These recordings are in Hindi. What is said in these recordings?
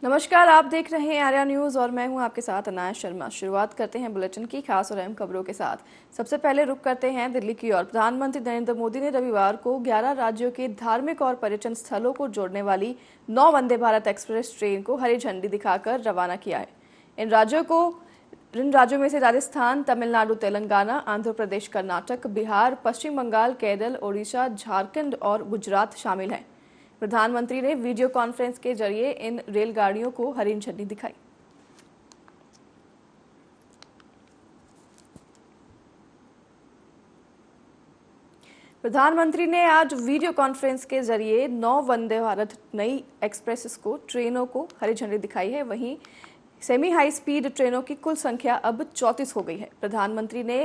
नमस्कार, आप देख रहे हैं आर्या न्यूज और मैं हूं आपके साथ अनाया शर्मा। शुरुआत करते हैं बुलेटिन की खास और अहम खबरों के साथ। सबसे पहले रुक करते हैं दिल्ली की ओर। प्रधानमंत्री नरेंद्र मोदी ने रविवार को 11 राज्यों के धार्मिक और पर्यटन स्थलों को जोड़ने वाली 9 वंदे भारत एक्सप्रेस ट्रेन को हरी झंडी दिखाकर रवाना किया है। इन राज्यों में से राजस्थान, तमिलनाडु, तेलंगाना, आंध्र प्रदेश, कर्नाटक, बिहार, पश्चिम बंगाल, केरल, ओडिशा, झारखंड और गुजरात शामिल हैं। प्रधानमंत्री ने वीडियो कॉन्फ्रेंस के जरिए इन रेलगाड़ियों को हरी झंडी दिखाई। प्रधानमंत्री ने आज वीडियो कॉन्फ्रेंस के जरिए 9 वंदे भारत नई एक्सप्रेस को ट्रेनों को हरी झंडी दिखाई है। वहीं सेमी हाई स्पीड ट्रेनों की कुल संख्या अब 34 हो गई है। प्रधानमंत्री ने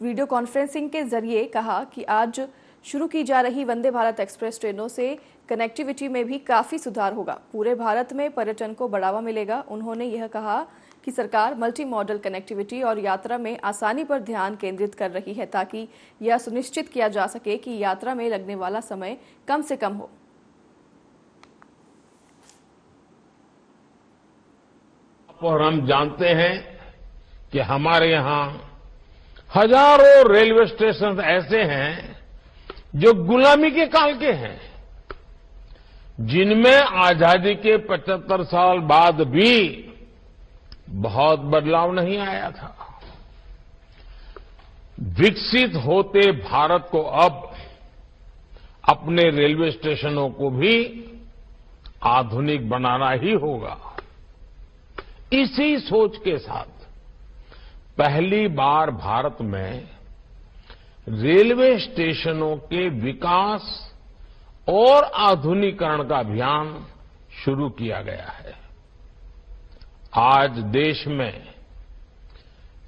वीडियो कॉन्फ्रेंसिंग के जरिए कहा कि आज शुरू की जा रही वंदे भारत एक्सप्रेस ट्रेनों से कनेक्टिविटी में भी काफी सुधार होगा। पूरे भारत में पर्यटन को बढ़ावा मिलेगा। उन्होंने यह कहा कि सरकार मल्टी मॉडल कनेक्टिविटी और यात्रा में आसानी पर ध्यान केंद्रित कर रही है ताकि यह सुनिश्चित किया जा सके कि यात्रा में लगने वाला समय कम से कम हो। और हम जानते हैं कि हमारे यहां हजारों रेलवे स्टेशन ऐसे हैं जो गुलामी के काल के हैं, जिनमें आजादी के 75 साल बाद भी बहुत बदलाव नहीं आया था। विकसित होते भारत को अब अपने रेलवे स्टेशनों को भी आधुनिक बनाना ही होगा। इसी सोच के साथ पहली बार भारत में रेलवे स्टेशनों के विकास और आधुनिकीकरण का अभियान शुरू किया गया है। आज देश में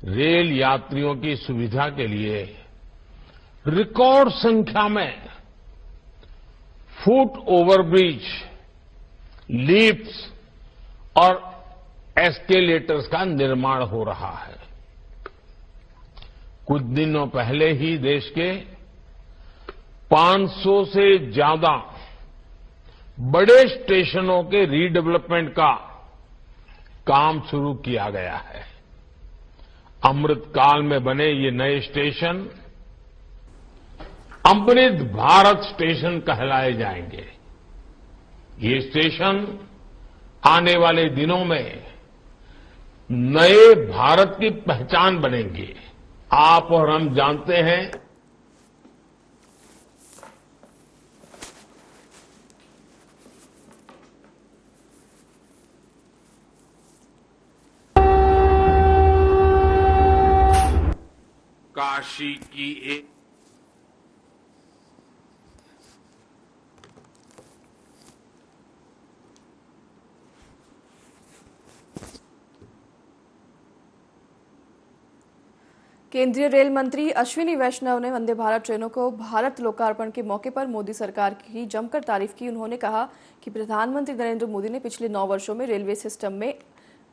रेल यात्रियों की सुविधा के लिए रिकॉर्ड संख्या में फुट ओवरब्रिज, लिफ्ट्स और एस्केलेटर्स का निर्माण हो रहा है। कुछ दिनों पहले ही देश के 500 से ज्यादा बड़े स्टेशनों के रीडेवलपमेंट का काम शुरू किया गया है। अमृत काल में बने ये नए स्टेशन अमृत भारत स्टेशन कहलाए जाएंगे। ये स्टेशन आने वाले दिनों में नए भारत की पहचान बनेंगे। आप और हम जानते हैं काशी की एक केंद्रीय रेल मंत्री अश्विनी वैष्णव ने वंदे भारत ट्रेनों को भारत लोकार्पण के मौके पर मोदी सरकार की जमकर तारीफ की। उन्होंने कहा कि प्रधानमंत्री नरेंद्र मोदी ने पिछले 9 वर्षों में रेलवे सिस्टम में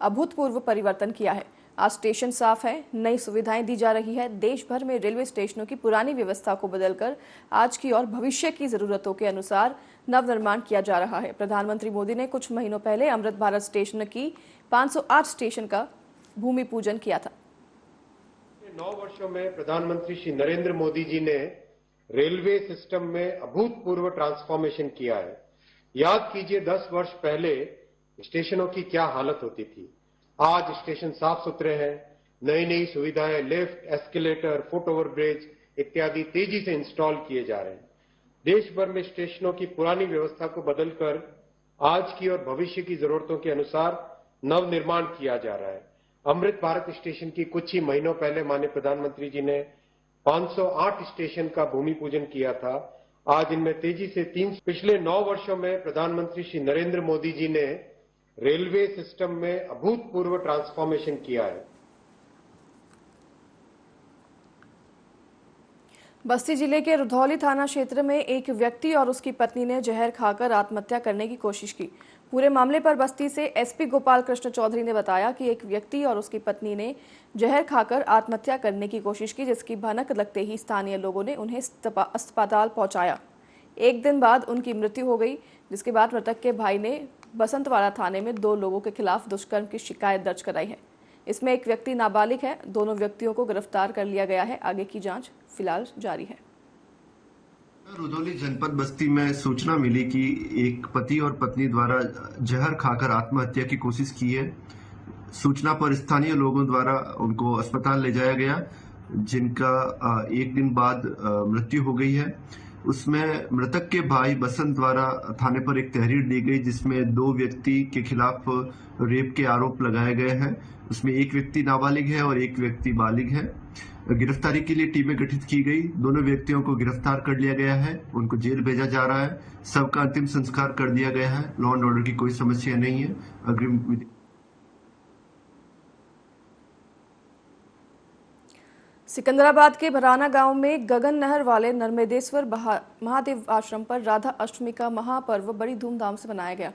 अभूतपूर्व परिवर्तन किया है। आज स्टेशन साफ है, नई सुविधाएं दी जा रही है। देश भर में रेलवे स्टेशनों की पुरानी व्यवस्था को बदलकर आज की और भविष्य की जरूरतों के अनुसार नवनिर्माण किया जा रहा है। प्रधानमंत्री मोदी ने कुछ महीनों पहले अमृत भारत स्टेशन की 508 स्टेशन का भूमि पूजन किया था। 9 वर्षों में प्रधानमंत्री श्री नरेंद्र मोदी जी ने रेलवे सिस्टम में अभूतपूर्व ट्रांसफॉर्मेशन किया है। याद कीजिए 10 वर्ष पहले स्टेशनों की क्या हालत होती थी। आज स्टेशन साफ सुथरे हैं, नई नई सुविधाएं, लिफ्ट, एस्केलेटर, फुट ओवरब्रिज इत्यादि तेजी से इंस्टॉल किए जा रहे हैं। देश भर में स्टेशनों की पुरानी व्यवस्था को बदलकर आज की और भविष्य की जरूरतों के अनुसार नवनिर्माण किया जा रहा है। अमृत भारत स्टेशन की कुछ ही महीनों पहले माननीय प्रधानमंत्री जी ने 508 स्टेशन का भूमि पूजन किया था। आज इनमें तेजी से पिछले 9 वर्षों में प्रधानमंत्री श्री नरेंद्र मोदी जी ने रेलवे सिस्टम में अभूतपूर्व ट्रांसफॉर्मेशन किया है। बस्ती जिले के रुधौली थाना क्षेत्र में एक व्यक्ति और उसकी पत्नी ने जहर खाकर आत्महत्या करने की कोशिश की। पूरे मामले पर बस्ती से एसपी गोपाल कृष्ण चौधरी ने बताया कि एक व्यक्ति और उसकी पत्नी ने जहर खाकर आत्महत्या करने की कोशिश की, जिसकी भनक लगते ही स्थानीय लोगों ने उन्हें अस्पताल पहुंचाया। एक दिन बाद उनकी मृत्यु हो गई, जिसके बाद मृतक के भाई ने बसंतवाड़ा थाने में 2 लोगों के खिलाफ दुष्कर्म की शिकायत दर्ज कराई है। इसमें एक व्यक्ति नाबालिग है। दोनों व्यक्तियों को गिरफ्तार कर लिया गया है। आगे की जांच फिलहाल जारी है। रुधौली जनपद बस्ती में सूचना मिली कि एक पति और पत्नी द्वारा जहर खाकर आत्महत्या की कोशिश की है। सूचना पर स्थानीय लोगों द्वारा उनको अस्पताल ले जाया गया, जिनका एक दिन बाद मृत्यु हो गई है। उसमें मृतक के भाई बसंत द्वारा थाने पर एक तहरीर दी गई, जिसमें 2 व्यक्ति के खिलाफ रेप के आरोप लगाए गए हैं। उसमें एक व्यक्ति नाबालिग है और एक व्यक्ति बालिग है। गिरफ्तारी के लिए टीमें गठित की गई। दोनों व्यक्तियों को गिरफ्तार कर लिया गया है। उनको जेल भेजा जा रहा है। सबका अंतिम संस्कार कर दिया गया है। लॉ एंड ऑर्डर की कोई समस्या नहीं है। अग्रिम सिकंदराबाद के भराना गांव में गगन नहर वाले नर्मदेश्वर महादेव आश्रम पर राधा अष्टमी का महापर्व बड़ी धूमधाम से मनाया गया।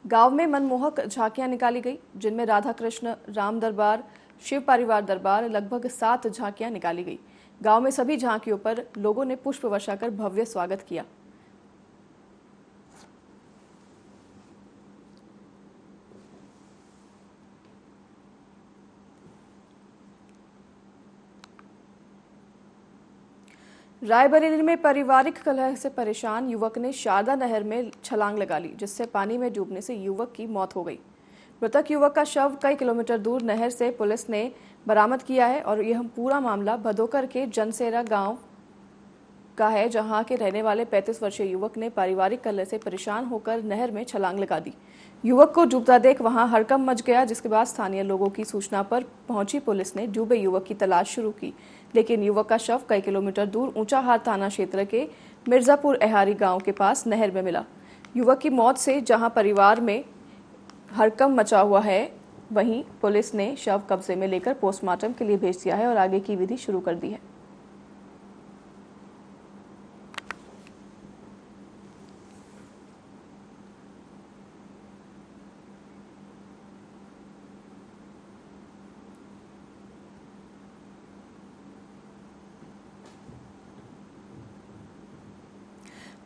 गांव में मनमोहक झांकियां निकाली गई, जिनमें राधा कृष्ण, राम दरबार, शिव परिवार दरबार, लगभग 7 झांकियां निकाली गई। गांव में सभी झांकियों पर लोगों ने पुष्प वर्षा कर भव्य स्वागत किया। रायबरेली में पारिवारिक कलह से परेशान युवक ने शारदा नहर में छलांग लगा ली, जिससे पानी में डूबने से युवक की मौत हो गई। मृतक युवक का शव कई किलोमीटर दूर नहर से पुलिस ने बरामद किया है और यह पूरा मामला भदोकर के जनसेरा गांव का है, जहां के रहने वाले 35 वर्षीय युवक ने पारिवारिक कलह से परेशान होकर नहर में छलांग लगा दी। युवक को डूबता देख वहां हड़कंप मच गया, जिसके बाद स्थानीय लोगों की सूचना पर पहुंची पुलिस ने डूबे युवक की तलाश शुरू की, लेकिन युवक का शव कई किलोमीटर दूर ऊंचाहार थाना क्षेत्र के मिर्जापुर एहारी गांव के पास नहर में मिला। युवक की मौत से जहां परिवार में हड़कंप मचा हुआ है, वहीं पुलिस ने शव कब्जे में लेकर पोस्टमार्टम के लिए भेज दिया है और आगे की विधि शुरू कर दी है।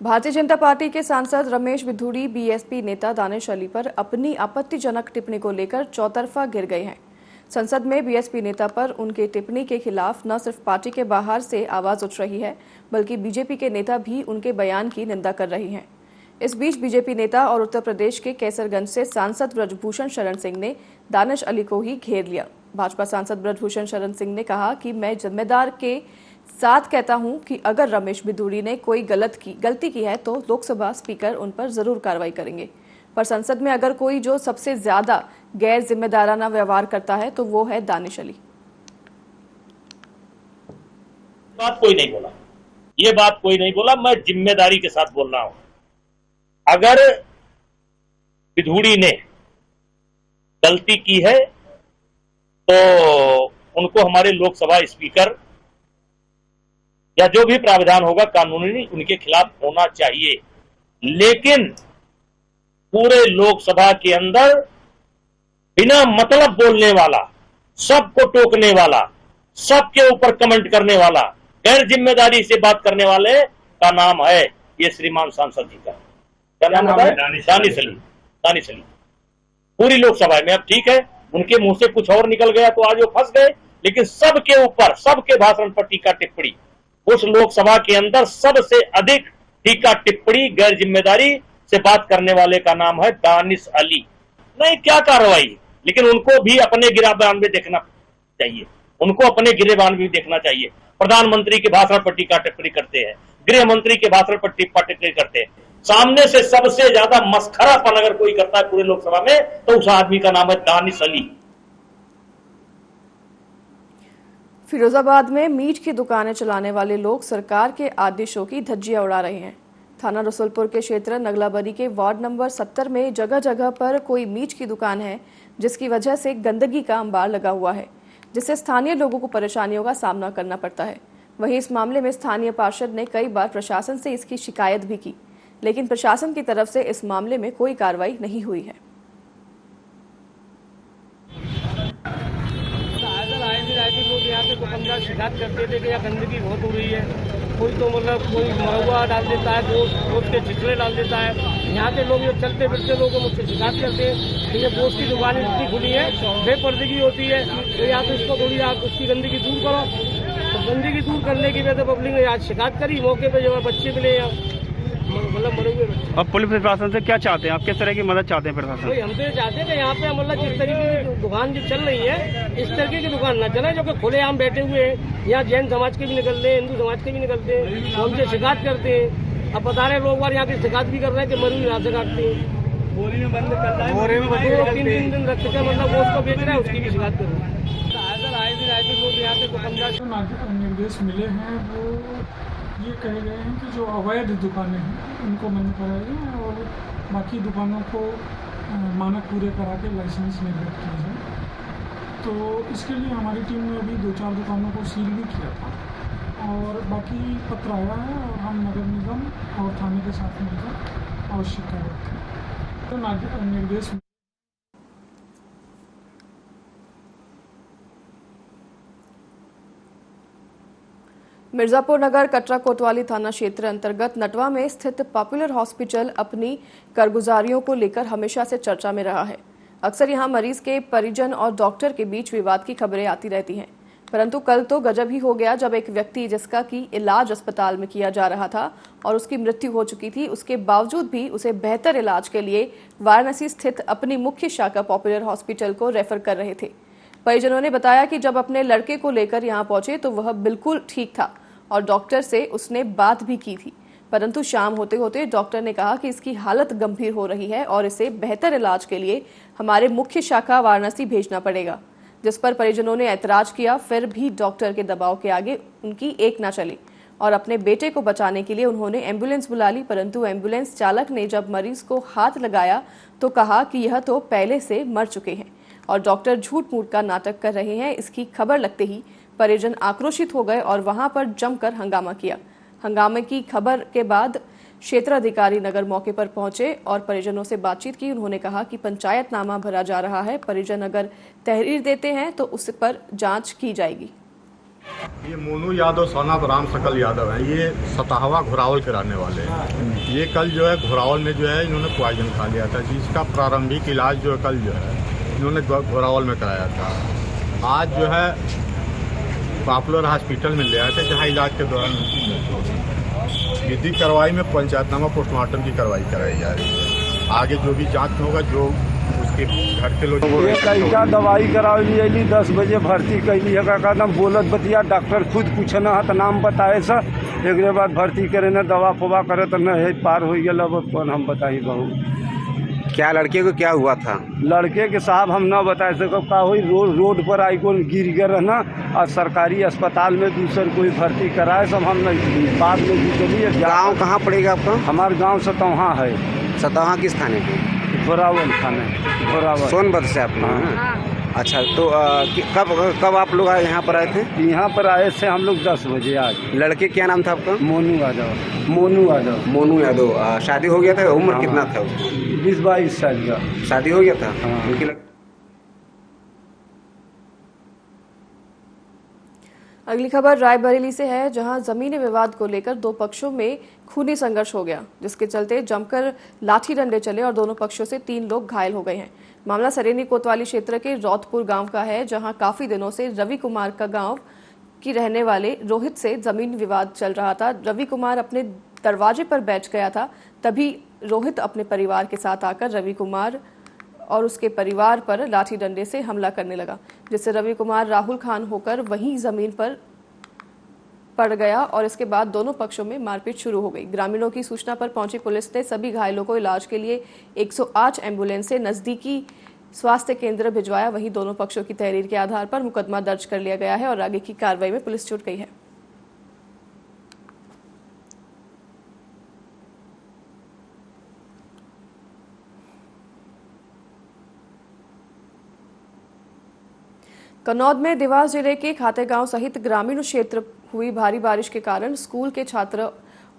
भारतीय जनता पार्टी के सांसद रमेश बिधूड़ी बीएसपी नेता दानिश अली पर अपनी आपत्तिजनक टिप्पणी को लेकर चौतरफा घिर गए हैं। संसद में बीएसपी नेता पर उनके टिप्पणी के खिलाफ न सिर्फ पार्टी के बाहर से आवाज उठ रही है, बल्कि बीजेपी के नेता भी उनके बयान की निंदा कर रहे हैं। इस बीच बीजेपी नेता और उत्तर प्रदेश के कैसरगंज से सांसद ब्रजभूषण शरण सिंह ने दानिश अली को ही घेर लिया। भाजपा सांसद ब्रजभूषण शरण सिंह ने कहा कि मैं जिम्मेदार के साथ कहता हूं कि अगर रमेश बिधूड़ी ने कोई गलती की है तो लोकसभा स्पीकर उन पर जरूर कार्रवाई करेंगे, पर संसद में अगर कोई जो सबसे ज्यादा गैर जिम्मेदाराना व्यवहार करता है तो वो है दानिश अली। बात कोई नहीं बोला, ये बात कोई नहीं बोला। मैं जिम्मेदारी के साथ बोल रहा हूं। अगर बिधूड़ी ने गलती की है तो उनको हमारे लोकसभा स्पीकर या जो भी प्रावधान होगा कानूनी उनके खिलाफ होना चाहिए, लेकिन पूरे लोकसभा के अंदर बिना मतलब बोलने वाला, सबको टोकने वाला, सबके ऊपर कमेंट करने वाला, गैर जिम्मेदारी से बात करने वाले का नाम है ये श्रीमान सांसद जी का। क्या नाम है? दानिश अली। पूरी लोकसभा में। अब ठीक है, उनके मुंह से कुछ और निकल गया तो आज वो फंस गए, लेकिन सबके ऊपर, सबके भाषण पर टीका टिप्पणी, उस लोकसभा के अंदर सबसे अधिक टीका टिप्पणी गैर जिम्मेदारी से बात करने वाले का नाम है दानिश अली। नहीं, क्या कार्रवाई, लेकिन उनको भी अपने गिरेबान में देखना चाहिए, उनको अपने गिरेबान में देखना चाहिए। प्रधानमंत्री के भाषण पर टीका टिप्पणी करते हैं, गृह मंत्री के भाषण पर टीका टिप्पणी करते हैं। सामने से सबसे ज्यादा मस्खरापन अगर कोई करता है पूरे लोकसभा में तो उस आदमी का नाम है दानिश अली। फिरोजाबाद में मीट की दुकानें चलाने वाले लोग सरकार के आदेशों की धज्जियां उड़ा रहे हैं। थाना रसुलपुर के क्षेत्र नगलाबरी के वार्ड नंबर 70 में जगह जगह पर कोई मीट की दुकान है, जिसकी वजह से गंदगी का अंबार लगा हुआ है, जिससे स्थानीय लोगों को परेशानियों का सामना करना पड़ता है। वहीं इस मामले में स्थानीय पार्षद ने कई बार प्रशासन से इसकी शिकायत भी की, लेकिन प्रशासन की तरफ से इस मामले में कोई कार्रवाई नहीं हुई है। लोग यहाँ पे दुकानदार शिकायत करते थे कि यहाँ गंदगी बहुत हो रही है। कोई तो मतलब कोई महुआ डाल देता है, दोस्त के छिछले डाल देता है, यहाँ के लोग जो चलते फिरते लोग मुझसे शिकायत करते हैं कि ये बोस की दुकान इतनी खुली है, बेपर्दगी होती है, तो या तो इसको थोड़ी आप उसकी गंदगी दूर करो। तो गंदगी दूर करने की वजह से पब्लिक ने आज शिकायत करी। मौके पे जो है बच्चे मिले, मतलब मरे हुए बच्चे। अब पुलिस प्रशासन से क्या चाहते हैं आप, किस तरह की मदद चाहते हैं प्रशासन? हम तो ये चाहते हैं कि यहाँ पे मतलब जिस तरीके की दुकान जो चल रही है, इस तरीके की दुकान ना चले जो कि खुलेआम बैठे हुए हैं। यहाँ जैन समाज के भी निकलते हैं, हिंदू समाज के भी निकलते हैं, तो हमसे शिकायत करते हैं। अब बता रहे लोग बार यहाँ की शिकायत भी कर रहे हैं कि मरी यहाँ से काटते हैं, बोरी में बंद कर रहा है, बोरे में 2-3 दिन रख के मतलब वो उसको बेच रहा है, उसकी भी शिकायत कर रहे हैं। आए दिन लोग यहाँ पे 15 निर्देश मिले हैं, वो ये कहे गए हैं कि जो अवैध दुकानें हैं उनको बंद कराया जाए और बाकी दुकानों को मानक पूरे करा के लाइसेंस निर्गत किया जाए। तो इसके लिए हमारी टीम ने अभी 2-4 दुकानों को सील भी किया था और बाकी पत्र आया है और हम नगर निगम और थाने के साथ मिलकर आवश्यक कार्रवाई करें। तो निर्देश मिर्जापुर नगर कटरा कोतवाली थाना क्षेत्र अंतर्गत नटवा में स्थित पॉपुलर हॉस्पिटल अपनी कारगुजारियों को लेकर हमेशा से चर्चा में रहा है। अक्सर यहां मरीज के परिजन और डॉक्टर के बीच विवाद की खबरें आती रहती हैं, परंतु कल तो गजब ही हो गया जब एक व्यक्ति जिसका की इलाज अस्पताल में किया जा रहा था और उसकी मृत्यु हो चुकी थी, उसके बावजूद भी उसे बेहतर इलाज के लिए वाराणसी स्थित अपनी मुख्य शाखा पॉपुलर हॉस्पिटल को रेफर कर रहे थे। परिजनों ने बताया कि जब अपने लड़के को लेकर यहां पहुंचे तो वह बिल्कुल ठीक था और डॉक्टर से उसने बात भी की थी, परंतु शाम होते होते डॉक्टर ने कहा कि इसकी हालत गंभीर हो रही है और इसे बेहतर इलाज के लिए हमारे मुख्य शाखा वाराणसी भेजना पड़ेगा, जिस पर परिजनों ने ऐतराज किया। फिर भी डॉक्टर के दबाव के आगे उनकी एक ना चली और अपने बेटे को बचाने के लिए उन्होंने एम्बुलेंस बुला ली, परंतु एम्बुलेंस चालक ने जब मरीज को हाथ लगाया तो कहा कि यह तो पहले से मर चुके हैं और डॉक्टर झूठ मूठ का नाटक कर रहे हैं। इसकी खबर लगते ही परिजन आक्रोशित हो गए और वहां पर जमकर हंगामा किया। हंगामे की खबर के बाद क्षेत्राधिकारी नगर मौके पर पहुंचे और परिजनों से बातचीत की। उन्होंने कहा कि पंचायतनामा भरा जा रहा है, परिजन अगर तहरीर देते हैं तो उस पर जांच की जाएगी। ये मोनू यादव सोना राम सकल यादव है, ये सताहवा घोरावल के रहने वाले हैं। ये कल जो है घोरावल में जो है इन्होंने पॉइजन खा लिया था, जिसका प्रारंभिक इलाज जो है कल जो है इन्होंने घोरावल में कराया था। आज जो है पॉपुलर हॉस्पिटल में ले आए थे, जहाँ इलाज के दौरान विधि कार्रवाई में पंचायतनामा पोस्टमार्टम की कार्रवाई कराई जा रही है। आगे जो भी जांच होगा, जो उसके घर के लोग दवाई कराई 10 बजे भर्ती कैली है का नाम बोलत बतिया, डॉक्टर खुद पूछना है तो नाम बताए सर, एक बाद भर्ती करे न दवा फवा करे तो न पार हो गया। अब हम बताई बहू क्या लड़के को क्या हुआ था? लड़के के साहब हम न बता सको का हुई, रोड पर आई को गिर गया रहना और सरकारी अस्पताल में दूसर कोई भर्ती कराए, सब हम नहीं बाद में चलिए। गाँव कहाँ पड़ेगा आपका? हमारे गांव सतौहा है। सतौहा किस थाने पे? घोरावल थाने, घोरावल सोनभद्र से आप? अच्छा, तो कब आप लोग यहाँ पर आए थे? यहाँ पर आए थे हम लोग 10 बजे आज। लड़के क्या नाम था आपका? मोनू यादव। मोनू यादव। मोनू यादव। शादी हो गया था? उम्र कितना था? 20-22 साल का शादी हो गया था। उनकी अगली खबर रायबरेली से है, जहां जमीनी विवाद को लेकर दो पक्षों में खूनी संघर्ष हो गया, जिसके चलते जमकर लाठी डंडे चले और दोनों पक्षों से 3 लोग घायल हो गए हैं। मामला सरेनी कोतवाली क्षेत्र के रौतपुर गांव का है, जहां काफी दिनों से रवि कुमार का गांव की रहने वाले रोहित से जमीन विवाद चल रहा था। रवि कुमार अपने दरवाजे पर बैठ गया था, तभी रोहित अपने परिवार के साथ आकर रवि कुमार और उसके परिवार पर लाठी डंडे से हमला करने लगा, जिससे रवि कुमार राहुल खान होकर वहीं जमीन पर पड़ गया और इसके बाद दोनों पक्षों में मारपीट शुरू हो गई। ग्रामीणों की सूचना पर पहुंची पुलिस ने सभी घायलों को इलाज के लिए 108 एम्बुलेंस से नजदीकी स्वास्थ्य केंद्र भिजवाया। वहीं दोनों पक्षों की तहरीर के आधार पर मुकदमा दर्ज कर लिया गया है और आगे की कार्रवाई में पुलिस जुट गई है। कन्नौज में देवास जिले के खातेगांव सहित ग्रामीण क्षेत्र हुई भारी बारिश के कारण स्कूल के छात्र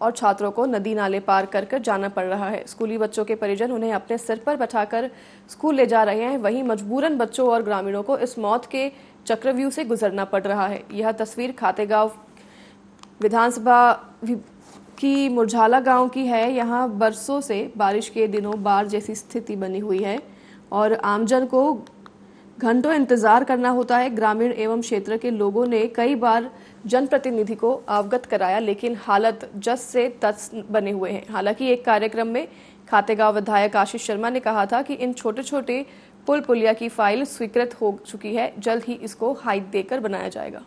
और छात्रों को नदी नाले पार कर जाना पड़ रहा है। स्कूली बच्चों के परिजन उन्हें अपने सिर पर बैठाकर स्कूल ले जा रहे हैं, वहीं मजबूरन बच्चों और ग्रामीणों को इस मौत के चक्रव्यूह से गुजरना पड़ रहा है। यह तस्वीर खातेगांव विधानसभा की मुरझाला गांव की है। यहाँ बरसों से बारिश के दिनों बाढ़ जैसी स्थिति बनी हुई है और आमजन को घंटों इंतजार करना होता है। ग्रामीण एवं क्षेत्र के लोगों ने कई बार जनप्रतिनिधि को अवगत कराया, लेकिन हालत जस से तस बने हुए हैं। हालांकि एक कार्यक्रम में खातेगांव विधायक आशीष शर्मा ने कहा था कि इन छोटे छोटे पुल पुलिया की फाइल स्वीकृत हो चुकी है, जल्द ही इसको हाइट देकर बनाया जाएगा।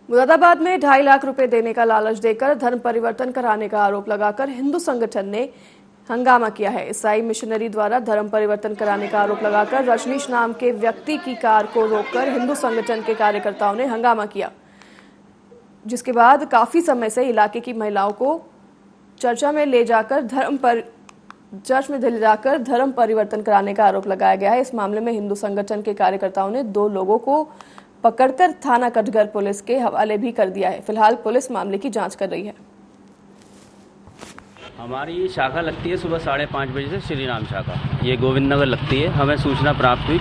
मुरादाबाद में 2.5 लाख रुपए देने का लालच देकर धर्म परिवर्तन कराने का आरोप लगाकर हिंदू संगठन ने हंगामा किया है। ईसाई मिशनरी द्वारा धर्म परिवर्तन कराने का आरोप लगाकर रजनीश नाम के व्यक्ति की कार को रोककर हिंदू संगठन के कार्यकर्ताओं ने हंगामा किया, जिसके बाद काफी समय से इलाके की महिलाओं को चर्च में ले जाकर धर्म परिवर्तन कराने का आरोप लगाया गया है। इस मामले में हिंदू संगठन के कार्यकर्ताओं ने 2 लोगों को पकड़कर थाना कटघर पुलिस के हवाले भी कर दिया है। फिलहाल पुलिस मामले की जांच कर रही है। हमारी शाखा लगती है सुबह 5:30 बजे से, श्री राम शाखा, ये गोविंद नगर लगती है। हमें सूचना प्राप्त हुई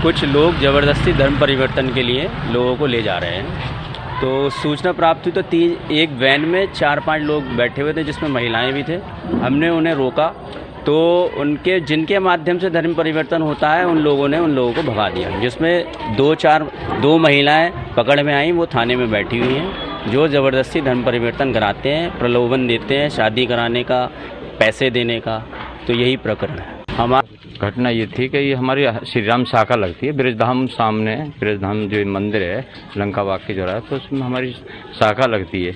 कुछ लोग ज़बरदस्ती धर्म परिवर्तन के लिए लोगों को ले जा रहे हैं। तो सूचना प्राप्त हुई तो एक वैन में 4-5 लोग बैठे हुए थे, जिसमें महिलाएं भी थे। हमने उन्हें रोका तो जिनके माध्यम से धर्म परिवर्तन होता है उन लोगों को भगा दिया, जिसमें 2 महिलाएं पकड़ में आई। वो थाने में बैठी हुई हैं, जो ज़बरदस्ती धर्म परिवर्तन कराते हैं, प्रलोभन देते हैं शादी कराने का, पैसे देने का। तो यही प्रकरण है। हमारी घटना ये थी कि ये हमारी श्री राम शाखा लगती है ब्रजधाम, सामने ब्रजधाम जो मंदिर है लंका बाग के जो है, तो उसमें हमारी शाखा लगती है।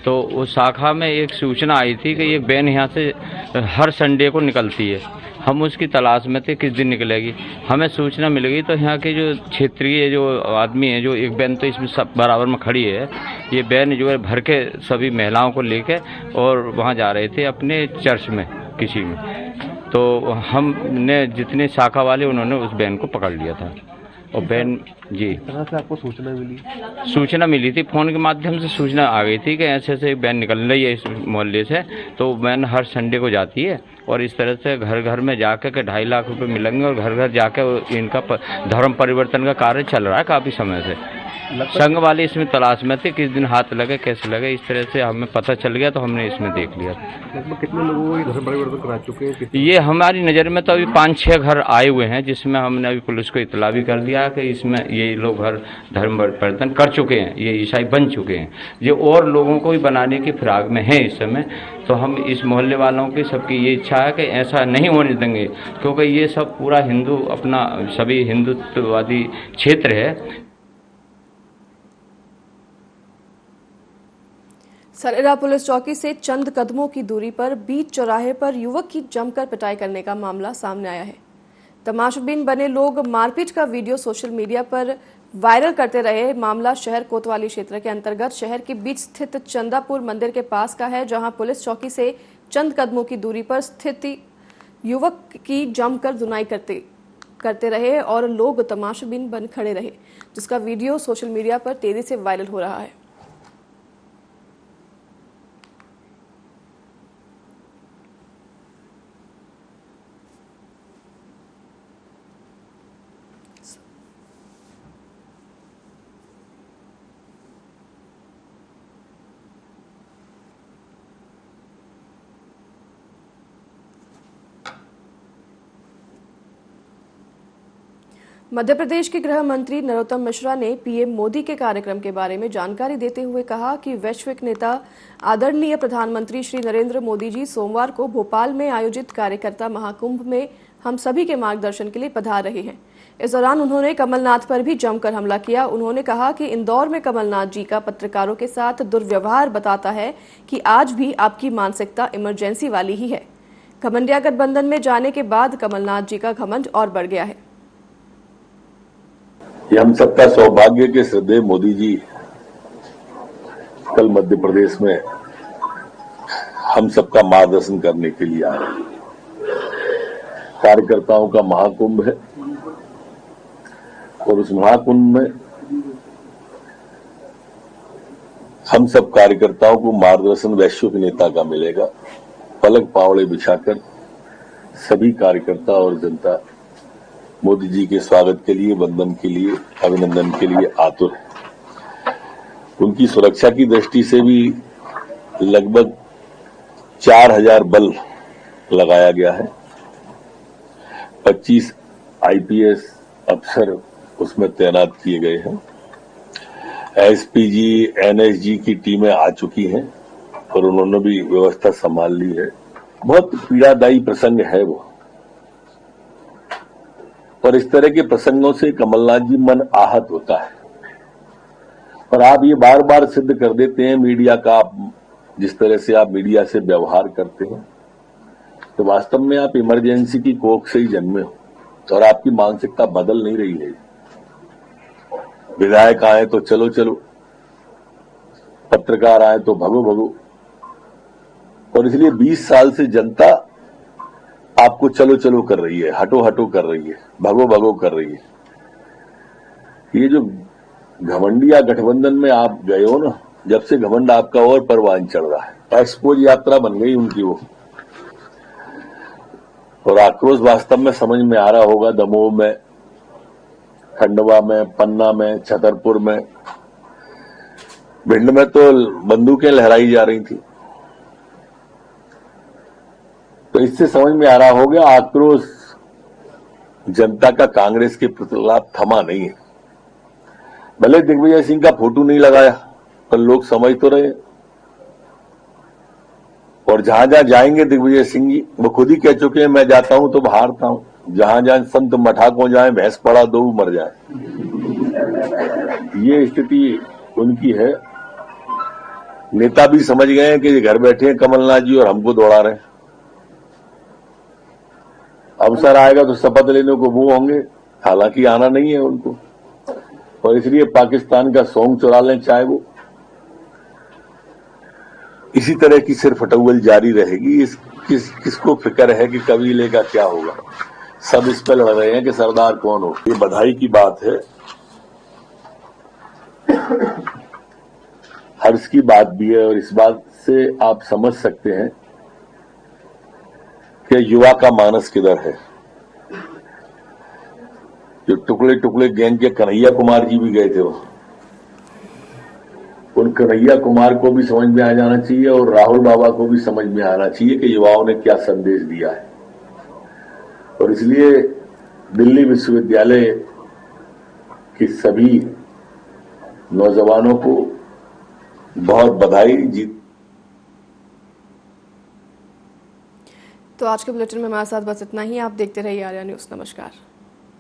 तो उस शाखा में एक सूचना आई थी कि ये वैन यहाँ से हर संडे को निकलती है। हम उसकी तलाश में थे किस दिन निकलेगी। हमें सूचना मिल गई तो यहाँ के जो क्षेत्रीय जो आदमी है, जो एक वैन तो इसमें सब बराबर में खड़ी है, ये वैन जो है भर के सभी महिलाओं को लेके और वहाँ जा रहे थे अपने चर्च में किसी में। तो हमने जितने शाखा वाले उन्होंने उस वैन को पकड़ लिया था। और वैन जी तरह से आपको सूचना मिली थी, फोन के माध्यम से सूचना आ गई थी कि ऐसे ऐसे वैन निकल रही है इस मोहल्ले से। तो वैन हर संडे को जाती है और इस तरह से घर घर में जाकर के 2.5 लाख रुपए मिलेंगे और घर घर जाकर इनका धर्म परिवर्तन का कार्य चल रहा है काफ़ी समय से। संघ वाले इसमें तलाश में थे, किस दिन हाथ लगे कैसे लगे, इस तरह से हमें पता चल गया तो हमने इसमें देख लिया। कितने लोगों को धर्म परिवर्तन करा चुके हैं? ये हमारी नज़र में तो अभी 5-6 घर आए हुए हैं, जिसमें हमने अभी पुलिस को इतला भी कर दिया कि इसमें ये लोग घर धर्म परिवर्तन कर चुके हैं, ये ईसाई बन चुके हैं। ये और लोगों को भी बनाने की फिराक में है इस समय। तो हम इस मोहल्ले वालों की सबकी ये इच्छा है कि ऐसा नहीं होने देंगे, क्योंकि ये सब पूरा हिंदू अपना सभी हिंदुत्ववादी क्षेत्र है। सरेरा पुलिस चौकी से चंद कदमों की दूरी पर बीच चौराहे पर युवक की जमकर पिटाई करने का मामला सामने आया है। तमाशाबीन बने लोग मारपीट का वीडियो सोशल मीडिया पर वायरल करते रहे। मामला शहर कोतवाली क्षेत्र के अंतर्गत शहर के बीच स्थित चंदापुर मंदिर के पास का है, जहां पुलिस चौकी से चंद कदमों की दूरी पर स्थित युवक की जमकर धुनाई करते रहे और लोग तमाशाबीन बन खड़े रहे, जिसका वीडियो सोशल मीडिया पर तेजी से वायरल हो रहा है। मध्य प्रदेश के गृह मंत्री नरोत्तम मिश्रा ने पीएम मोदी के कार्यक्रम के बारे में जानकारी देते हुए कहा कि वैश्विक नेता आदरणीय प्रधानमंत्री श्री नरेंद्र मोदी जी सोमवार को भोपाल में आयोजित कार्यकर्ता महाकुंभ में हम सभी के मार्गदर्शन के लिए पधार रहे हैं। इस दौरान उन्होंने कमलनाथ पर भी जमकर हमला किया। उन्होंने कहा कि इंदौर में कमलनाथ जी का पत्रकारों के साथ दुर्व्यवहार बताता है कि आज भी आपकी मानसिकता इमरजेंसी वाली ही है। घमंडिया गठबंधन में जाने के बाद कमलनाथ जी का घमंड और बढ़ गया है। ये हम सबका सौभाग्य के श्रद्धेय मोदी जी कल मध्य प्रदेश में हम सबका मार्गदर्शन करने के लिए आए। कार्यकर्ताओं का महाकुंभ है और उस महाकुंभ में हम सब कार्यकर्ताओं को मार्गदर्शन वैश्विक नेता का मिलेगा। पलक पावड़े बिछाकर सभी कार्यकर्ता और जनता मोदी जी के स्वागत के लिए, वंदन के लिए, अभिनंदन के लिए आतुर है। उनकी सुरक्षा की दृष्टि से भी लगभग 4000 बल लगाया गया है। 25 आईपीएस अफसर उसमें तैनात किए गए हैं। एसपीजी, एनएसजी की टीमें आ चुकी हैं और उन्होंने भी व्यवस्था संभाल ली है। बहुत पीड़ादायी प्रसंग है वो, और इस तरह के प्रसंगों से कमलनाथ जी मन आहत होता है। और आप ये बार बार सिद्ध कर देते हैं मीडिया का, आप जिस तरह से आप मीडिया से व्यवहार करते हैं, तो वास्तव में आप इमरजेंसी की कोख से ही जन्मे हो और आपकी मानसिकता बदल नहीं रही है। विधायक आए तो चलो चलो, पत्रकार आए तो भगो भगो, और इसलिए 20 साल से जनता आपको चलो चलो कर रही है, हटो हटो कर रही है, भगो भगो कर रही है। ये जो घमंडिया गठबंधन में आप गए हो ना, जब से घमंड आपका और परवान चढ़ रहा है। एक्सपोज यात्रा बन गई उनकी वो, और आक्रोश वास्तव में समझ में आ रहा होगा दमोह में, खंडवा में, पन्ना में, छतरपुर में, भिंड में तो बंदूकें लहराई जा रही थी। तो इससे समझ में आ रहा होगा आक्रोश जनता का कांग्रेस के खिलाफ थमा नहीं है। भले दिग्विजय सिंह का फोटो नहीं लगाया, पर लोग समझ तो रहे। और जहां जहां जाएंगे दिग्विजय सिंह जी, वो खुद ही कह चुके हैं, मैं जाता हूं तो हारता हूं। जहां जहां संत मठाकों जाए, भैंस पड़ा दो मर जाए, ये स्थिति उनकी है। नेता भी समझ गए हैं कि घर बैठे हैं कमलनाथ जी और हमको दौड़ा रहे हैं। अवसर आएगा तो शपथ लेने को वो होंगे, हालांकि आना नहीं है उनको, और इसलिए पाकिस्तान का सॉन्ग चुरा लें चाहे वो। इसी तरह की सिर्फ हटौल जारी रहेगी। किसको फिक्र है कि कबीले का क्या होगा? सब इस पर लड़ रहे हैं कि सरदार कौन हो। ये बधाई की बात है, हर्ष की बात भी है, और इस बात से आप समझ सकते हैं कि युवा का मानस किधर है। जो टुकड़े टुकड़े गैंग के कन्हैया कुमार जी भी गए थे, उन कन्हैया कुमार को भी समझ में आ जाना चाहिए, और राहुल बाबा को भी समझ में आना चाहिए कि युवाओं ने क्या संदेश दिया है। और इसलिए दिल्ली विश्वविद्यालय की सभी नौजवानों को बहुत बधाई। जीत तो आज के बुलेटिन में हमारे साथ बस इतना ही। आप देखते रहिए आर्या न्यूज़। नमस्कार।